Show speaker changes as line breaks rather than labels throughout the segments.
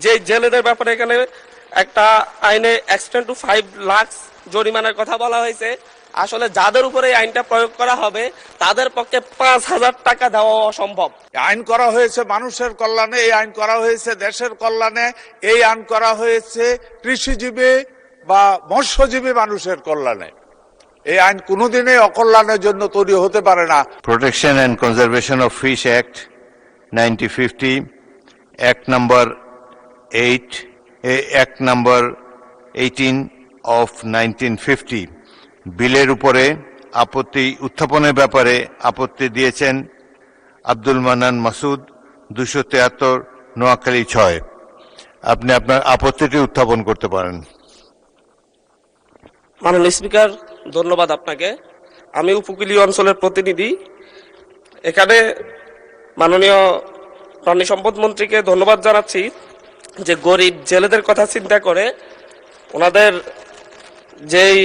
যে জেলেদের ব্যাপারে এখানে একটা আইনে এক্সটেন্ড টু 5 লাখ জরিমানার কথা বলা হয়েছে। আসলে যাদের উপরে এই আইনটা প্রয়োগ করা হবে তাদের পক্ষে 5,000 টাকা দেওয়া অসম্ভব।
আইন করা হয়েছে মানুষের কল্যাণে, এই আইন করা হয়েছে দেশের কল্যাণে, এই আইন করা হয়েছে কৃষিজীবী বা মৎস্যজীবী মানুষের কল্যাণে। এই আইন কোনোদিনই অকল্যাণের জন্য তৈরি হতে পারে না।
Protection and conservation of fish act 1950, act number 8, act number 18 of 1950 বিলের উপরে আপত্তি উত্থাপনের ব্যাপারে আপত্তি দিয়েছেন আব্দুল মান্নান মাসুদ, 273, নোয়াখালী 6। আপনি আপনার আপত্তিটি উত্থাপন করতে পারেন।
মাননীয় স্পিকার, ধন্যবাদ আপনাকে। আমি উপকূলীয় অঞ্চলের প্রতিনিধি। এখানে মাননীয় প্রাণী সম্পদ মন্ত্রীকে ধন্যবাদ জানাচ্ছি যে গরিব জেলেদের কথা চিন্তা করে ওনাদের যেই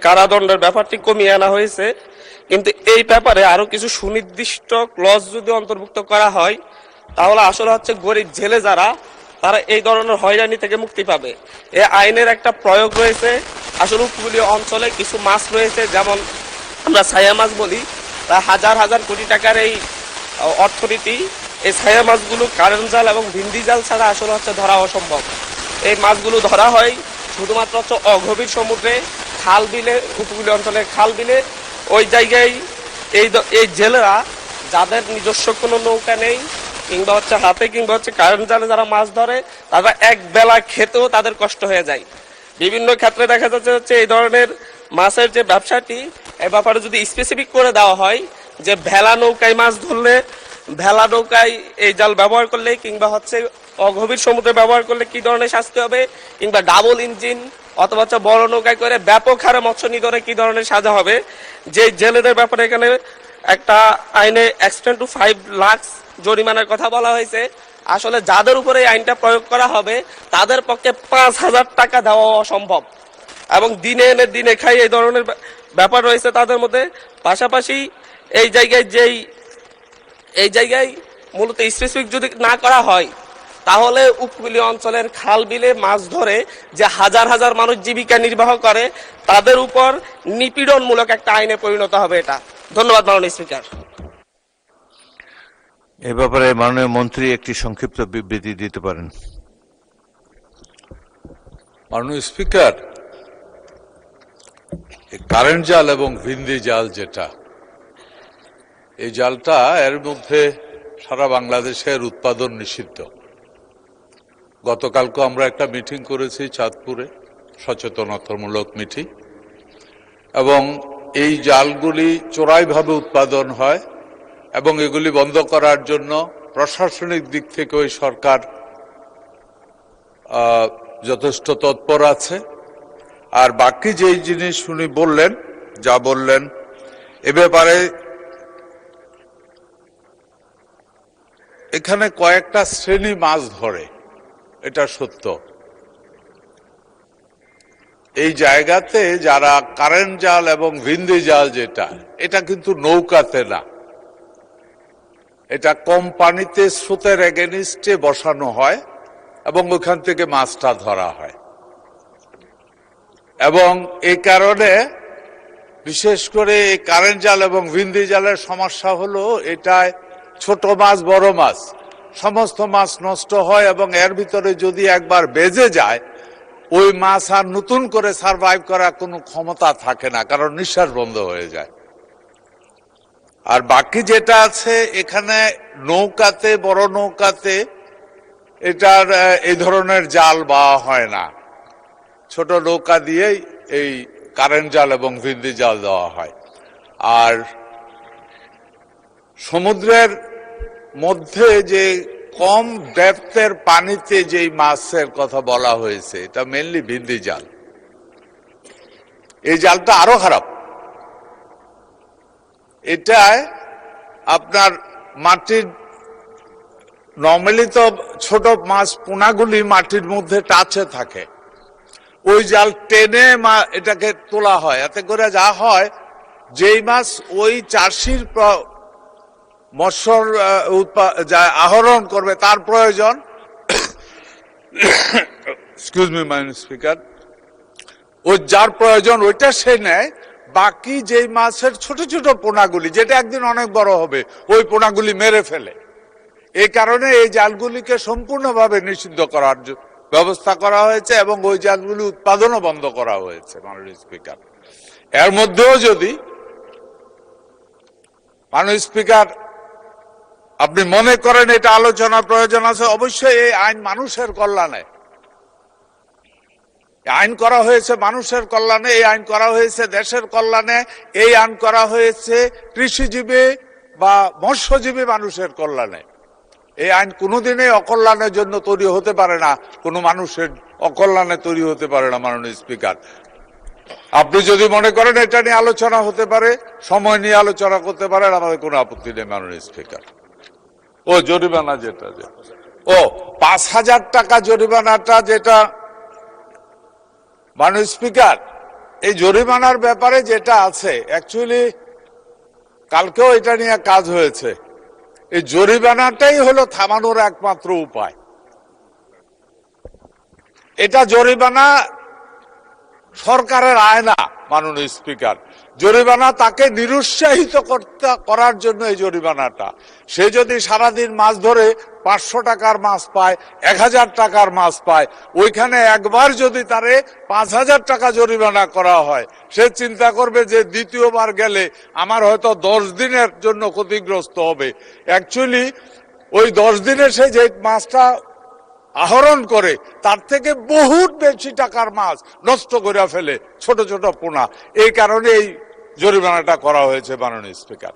কারাদণ্ডের ব্যাপারটি কমিয়ে আনা হয়েছে, কিন্তু এই ব্যাপারে আরো কিছু সুনির্দিষ্ট ক্লজ যদি অন্তর্ভুক্ত করা হয় তাহলে আসলে হচ্ছে গরিব জেলে যারা তারা এই ধরনের হয়রানি থেকে মুক্তি পাবে। এই আইনের একটা প্রয়োগ রয়েছে। আসলে উপকূলীয় অঞ্চলে কিছু মাছ রয়েছে, যেমন আমরা ছায়া মাছ বলি, প্রায় হাজার হাজার কোটি টাকার এই অর্থনীতি। এই ছায়া মাছগুলো কারেন্ট জাল এবং ভিন্ডি জাল ছাড়া আসলে হচ্ছে ধরা অসম্ভব। এই মাছগুলো ধরা হয় শুধুমাত্র হচ্ছে অগভীর সমুদ্রে, খাল বিলে, উপকূলীয় অঞ্চলের খাল বিলে। ওই জায়গায় এই জেলেরা যাদের নিজস্ব কোনো নৌকা নেই কিংবা হচ্ছে হাতে কিংবা হচ্ছে কারেন্ট জালে যারা মাছ ধরে, তারা এক বেলা খেতেও তাদের কষ্ট হয়ে যায়। বিভিন্ন ক্ষেত্রে দেখা যাচ্ছে হচ্ছে এই ধরনের মাছের যে ব্যবসাটি, এই ব্যাপারে যদি স্পেসিফিক করে দেওয়া হয় যে ভেলা নৌকায় মাছ ধরলে, ভেলা নৌকায় এই জাল ব্যবহার করলে কিংবা হচ্ছে অগভীর সমুদ্রে ব্যবহার করলে কি ধরনের শাস্তি হবে, কিংবা ডাবল ইঞ্জিন অথবা হচ্ছে বড় নৌকায় করে ব্যাপক হারে মৎস্য নিধনে কি ধরনের সাজা হবে। যে জেলেদের ব্যাপারে এখানে একটা আইনে এক্সটেন্ড টু 5 লাখ জরিমানার কথা বলা হয়েছে। আসলে যাদের উপরে এই আইনটা প্রয়োগ করা হবে তাদের পক্ষে 5,000 টাকা দেওয়া অসম্ভব, এবং দিনে এনে দিনে খাই এই ধরনের ব্যাপার রয়েছে তাদের মধ্যে। পাশাপাশি এই জায়গায় মূলত স্পেসিফিক যদি না করা হয় তাহলে উপকূলীয় অঞ্চলের খাল বিলে মাছ ধরে যে হাজার হাজার মানুষ জীবিকা নির্বাহ করে তাদের উপর নিপীড়নমূলক একটা আইনে পরিণত হবে এটা। ধন্যবাদ মাননীয় স্পিকার।
এ ব্যাপারে মাননীয় মন্ত্রী একটি সংক্ষিপ্ত বিবৃতি দিতে পারেন।
মাননীয় স্পিকার, কারেন্ট জাল এবং ভিন্দি জাল যেটা, এই জালটা এর মধ্যে সারা বাংলাদেশের উৎপাদন নিষিদ্ধ। গতকালকে আমরা একটা মিটিং করেছি চাঁদপুরে, সচেতনতামূলক মিটিং, এবং এই জালগুলি চোরাইভাবে উৎপাদন হয় এবং এগুলি বন্ধ করার জন্য প্রশাসনিক দিক থেকে ওই সরকার যথেষ্ট তৎপর আছে। আর বাকি যেই জিনিস উনি বললেন, যা বললেন, এ ব্যাপারে এখানে কয়েকটা শ্রেণী মাছ ধরে, এটা সত্য। এই জায়গাতে যারা কারেন্ট জাল এবং ভিন্দি জাল যেটা, এটা কিন্তু নৌকাতে না, এটা কোম্পানিতে স্রোতের এগেনিস্টে বসানো হয় এবং ওখান থেকে মাছটা ধরা হয়। এবং এই কারণে বিশেষ করে এই কারেন্ট জাল এবং ভিন্দি জালের সমস্যা হলো এটায় ছোট মাছ বড় মাছ সমস্ত মাছ নষ্ট হয়, এবং এর ভিতরে যদি একবার বেজে যায় ওই মাছ আর নতুন করে সার্ভাইভ করার কোনো ক্ষমতা থাকে না, কারণ নিঃশ্বাস বন্ধ হয়ে যায়। আর বাকি যেটা আছে এখানে নৌকাতে, বড় নৌকাতে এটার এই ধরনের জাল বাওয়া হয় না, ছোট নৌকা দিয়েই এই কারেন্ট জাল এবং ভিন্দি জাল দেওয়া হয়। আর সমুদ্রের মধ্যে যে কম ডেপথের পানিতে যেই মাছের কথা বলা হয়েছে, এটা মেনলি ভিন্দি জাল। এই জালটা আরো খারাপ। এটায় আপনার মাটির, নর্মালি তো ছোট মাছ পোনাগুলি মাটির মধ্যে টাচে থাকে, ওই জাল টেনে এটাকে তোলা হয়। এতে করে যা হয়, যেই মাছ ওই চাষির মৎস্য আহরণ করবে তার প্রয়োজন, এক্সকিউজ মি মাননীয় স্পিকার, ওই যার প্রয়োজন ওইটা সে নেয়, বাকি যেই মাছের ছোট ছোট পোনাগুলি যেটা একদিন অনেক বড় হবে ওই পোনাগুলি মেরে ফেলে। এই কারণে এই জালগুলিকে সম্পূর্ণভাবে নিষিদ্ধ করার ব্যবস্থা করা হয়েছে এবং ওই জালগুলি উৎপাদনও বন্ধ করা হয়েছে মাননীয় স্পিকার। এর মধ্যেও যদি মাননীয় স্পিকার আপনি মনে করেন এটা আলোচনার প্রয়োজন আছে, অবশ্যই এই আইন মানুষের কল্যাণে, আইন করা হয়েছে মানুষের কল্যাণে, এই আইন করা হয়েছে দেশের কল্যাণে, এই আইন করা হয়েছে কৃষিজীবী বা মৎস্যজীবী মানুষের কল্যাণে। এই আইন কোনোদিনই অকল্যাণের জন্য তৈরি হতে পারে না, কোনো মানুষের অকল্যাণে তৈরি হতে পারে না মাননীয় স্পিকার। আপনি যদি মনে করেন এটা নিয়ে আলোচনা হতে পারে, সময় নিয়ে আলোচনা করতে পারেন, আমাদের কোনো আপত্তি নেই মাননীয় স্পিকার। ও জরিমানা যেটা 5,000 টাকা জরিমানাটা যেটা মাননীয় স্পিকার, এই জরিমানার ব্যাপারে যেটা আছে অ্যাকচুয়ালি কালকেও এটা নিয়ে কাজ হয়েছে। এই জরিমানাটাই হলো থামানোর একমাত্র উপায়। এটা জরিমানা সরকারের আয় না মাননীয় স্পিকার, জরিমানা তাকে নিরুৎসাহিত করার জন্য এই জরিমানাটা। সে যদি সারাদিন মাছ ধরে 500 টাকার মাছ পায়, 1000 টাকার মাছ পায়, ওইখানে একবার যদি তারে 5,000 টাকা জরিমানা করা হয়, সে চিন্তা করবে যে দ্বিতীয়বার গেলে আমার হয়তো 10 দিনের জন্য ক্ষতিগ্রস্ত হবে। অ্যাকচুয়ালি ওই 10 দিনে সে যে মাছটা আহরণ করে তার থেকে বহুত বেশি টাকার মাছ নষ্ট করে ফেলে, ছোট ছোট পোনা। এই কারণে এই জরিমানাটা করা হয়েছে মাননীয় স্পিকার।